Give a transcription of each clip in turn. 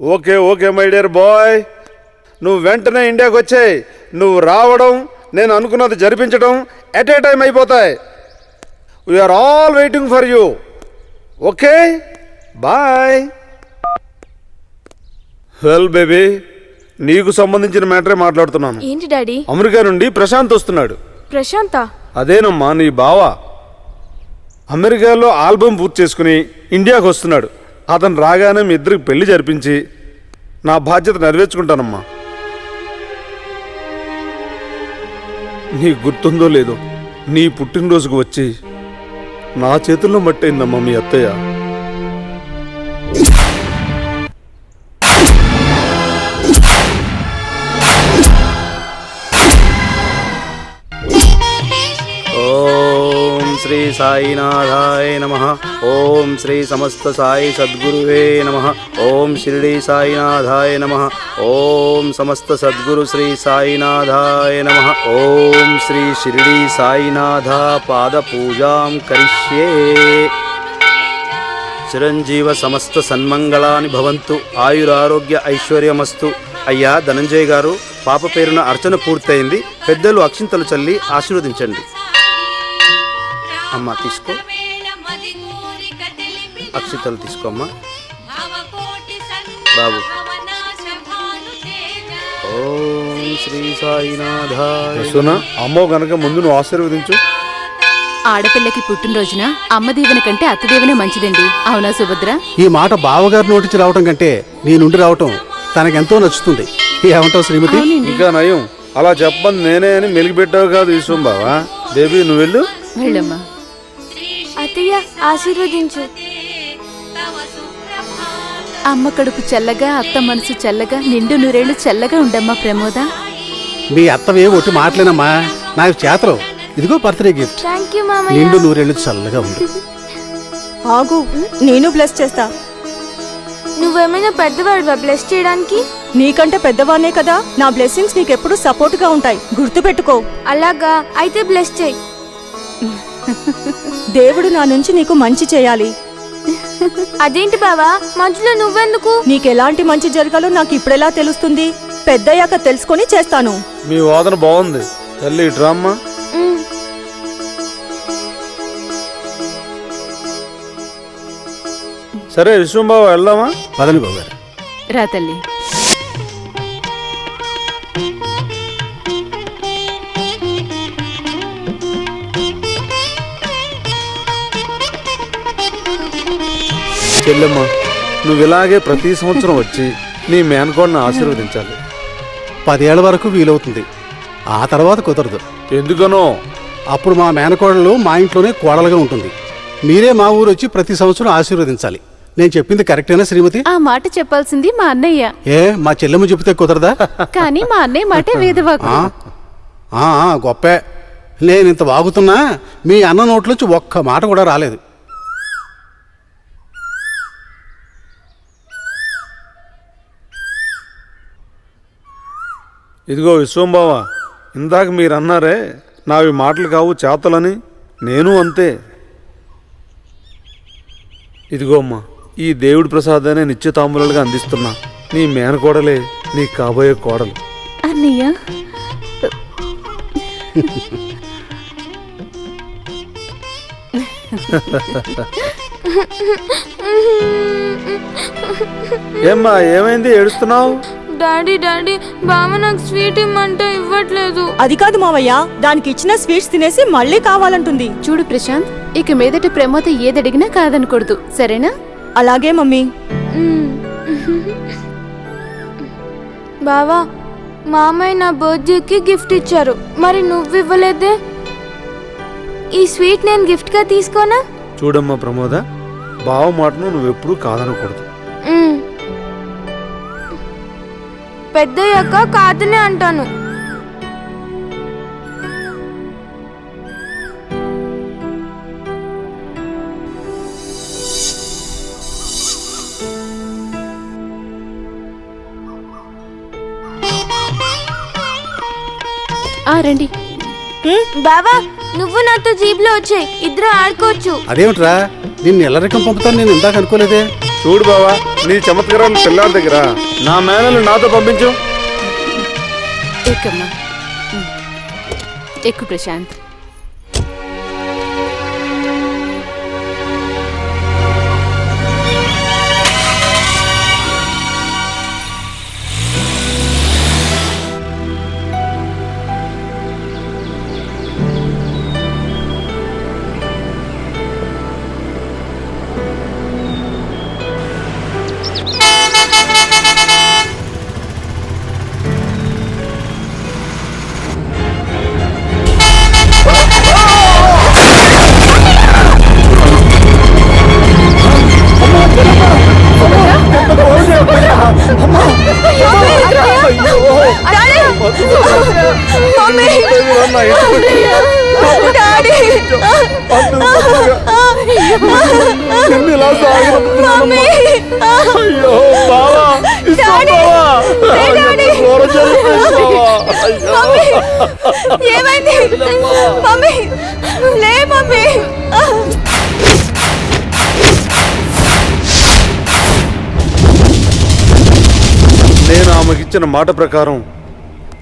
Okay okay my dear boy, నువ్వు వెంటనే ఇండియాకి వచ్చాయి. నువ్వు రావడం, నేను అనుకున్నది జరిపించడం ఎట్ ఏ టైం అయిపోతాయి. We are all waiting for you. Okay boy. Well baby, నీకు సంబంధించిన మ్యాటరే మాట్లాడుతున్నాను. ఏంటి డాడీ? అమెరికా నుండి ప్రశాంత్ వస్తున్నాడు. ప్రశాంత? అదేనమ్మా, నీ బావ అమెరికాలో ఆల్బమ్ పూర్తి చేసుకుని ఇండియాకు వస్తున్నాడు. అతను రాగానే మీ ఇద్దరికి పెళ్లి జరిపించి నా బాధ్యత నెరవేర్చుకుంటానమ్మా. నీకు గుర్తుందో లేదో, నీ పుట్టినరోజుకు వచ్చి నా చేతుల్లో మట్టయిందమ్మా మీ అత్తయ్య. ఓం శ్రీ సాయినాథాయ నమః. ఓం శ్రీ సమస్త సాయి సద్గురువే నమః. ఓం షిరిడి సాయినాథాయ నమః. ఓం సమస్త సద్గురు శ్రీ సాయినాథాయ నమః. ఓం శ్రీ షిరిడి సాయినాథ పాద పూజాం కరిష్యే. చిరంజీవ సమస్త సన్మంగళాని భవంతు. ఆయురారోగ్య ఐశ్వర్యమస్తు. అయ్యా ధనంజయ్ గారు, పాప పేరున అర్చన పూర్తయింది. పెద్దలు అక్షింతలు చల్లి ఆశీర్వదించండి. అమ్మా తీసుకో, అక్షింతలు తీసుకోమ్మా. బాబు, ఓం శ్రీ సాయినాథాయ. అమ్మో గనక ముందు నువ్వు ఆశీర్వదించు. ఆడపిల్లకి పుట్టినరోజున అమ్మ దీవెన కంటే అత్త దీవెన మంచిదండి. అవునా సుభద్ర? ఈ మాట బావగారి నోటించి రావటం కంటే నీ నుండి రావటం తనకెంతో నచ్చుతుంది. ఏమంటావు శ్రీమతి? ఇంకా నయం, అలా చెప్పని నేనే అని మెలిగిపెట్టావు కాదు విశ్వం బావా. బేబీ నువ్వు వెళ్ళు. వెళ్ళమ్మా. అత్తయ్య ఆశీర్వదించు. అమ్మ కడుపు చల్లగా, అత్త మనసు చల్లగా, నిండు నూరేళ్లు చల్లగా ఉండమ్మా ప్రమోద. మీ అత్తవే ఒట్టి మాటలేనమ్మా, నాకు చేతలు. ఇదిగో బర్త్డే గిఫ్ట్. థ్యాంక్ యూ మామయ్య. నిండు నూరేళ్లు చల్లగా ఉండు. ఆగు, నేను బ్లెస్ చేస్తా. నువ్వేమైనా పెద్దవాడివా బ్లెస్ చేయడానికి? నీకంటే పెద్దవానే కదా. నా బ్లెస్సింగ్స్ నీకెప్పుడు సపోర్ట్ గా ఉంటాయి, గుర్తుపెట్టుకో. అలాగా, అయితే బ్లెస్ చేయి. దేవుడు నా నుంచి నీకు మంచి చేయాలి. అదేంటి బావా, మధ్యలో నువ్వెందుకు? నీకెలాంటి మంచి జరగాలో నాకు ఇప్పుడెలా తెలుస్తుంది? పెద్దయ్యాక తెలుసుకొని చేస్తాను. మీ వాదన బాగుంది తల్లి. డ్రామా సరే విశ్వం బావ, వెళ్దామా? పదని బావగారు. రా తల్లి. చెల్లెమ్మా, నువ్వు ఇలాగే ప్రతి సంవత్సరం వచ్చి నీ మేనకోడిని ఆశీర్వదించాలి. 10 ఏళ్ల వరకు వీలవుతుంది, ఆ తర్వాత కుదరదు. ఎందుకనో? అప్పుడు మా మేనకోడలు మా ఇంట్లోనే కోడలుగా ఉంటుంది. మీరే మా ఊరు వచ్చి ప్రతి సంవత్సరం ఆశీర్వదించాలి. నేను చెప్పింది కరెక్టేనా శ్రీమతి? ఆ మాట చెప్పాల్సింది మా అన్నయ్య. ఏ మా చెల్లెమ్మ చెబితే కుదరదా? కానీ మా అన్నయ్య మాటే వేదవాకు. గొప్పే. నేను ఇంత వాగుతున్నా మీ అన్న నోట్లోంచి ఒక్క మాట కూడా రాలేదు. ఇదిగో విశ్వం బావ, ఇందాక మీరు అన్నారే నావి మాటలు కావు చేతలని, నేను అంతే. ఇదిగో అమ్మా, ఈ దేవుడి ప్రసాదాన్ని నిత్యతాంబూలాలుగా అందిస్తున్నా. నీ మేనకోడలే నీ కాబోయే కోడలు. అన్నయ్య, ఏమ్మా, ఏమైంది ఏడుస్తున్నావు? డాడీ డాడీ, బావ నాకు స్వీట్ ఇమ్మంటే ఇవ్వట్లేదు. అది కాదు మావయ్య, దానికి ఇచ్చిన స్వీట్స్ తినేసి మళ్ళీ కావాలంటుంది. చూడు ప్రశాంత్, ఇక మీదట ప్రమోద ఏదడిగినా కాదనకూడదు, సరేనా? అలాగే మమ్మీ. బావా, మామయ్య నా బర్త్డేకి గిఫ్ట్ ఇచ్చారు, మరి నువ్వు ఇవ్వలేదే. ఈ స్వీట్ నేను గిఫ్ట్ గా తీసుకోనా? చూడమ్మా ప్రమోద, బావ మాటను నువ్వెప్పుడూ కాదనకూడదు. పెద్దయ్యాక కాదనే అంటాను. రండి. బావా, నువ్వు నాతో జీప్ లో వచ్చాయి, ఇద్దరు ఆడుకోవచ్చు. అదేమిట్రా, నిన్ను ఎల్లరికం పంపుతాను నేను ఇందాక అనుకోలేదే. చూడు బావా, నీ చమత్కారం పిల్లాడి దగ్గర నా మేనలు నాతో పంపించు. ఎక్కమ్మా ఎక్కు ప్రశాంత్. ఏమైంది మమ్మీ? లే మమ్మీ. నేను ఆమెకిచ్చిన మాట ప్రకారం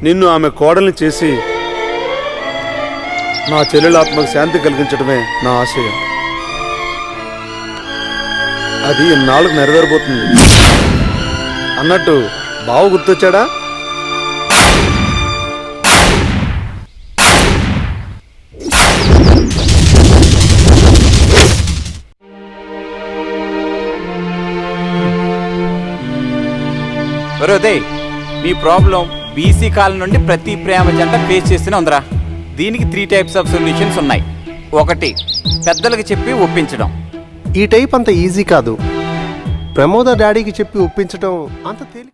నిన్ను ఆమె కోడల్ని చేసి నా చెల్లెల ఆత్మకు శాంతి కలిగించడమే నా ఆశయం. అది ఇన్నాళ్ళకు నెరవేరబోతుంది. అన్నట్టు బావ గుర్తొచ్చాడా? ఉదయ్, మీ ప్రాబ్లం బీసీ కాలం నుండి ప్రతి ప్రేమ జంట ఫేస్ చేస్తూనే ఉందిరా. దీనికి 3 types ఆఫ్ సొల్యూషన్స్ ఉన్నాయి. 1, పెద్దలకు చెప్పి ఒప్పించడం. ఈ టైప్ అంత ఈజీ కాదు. ప్రమోద డాడీకి చెప్పి ఒప్పించడం అంత తేలిక.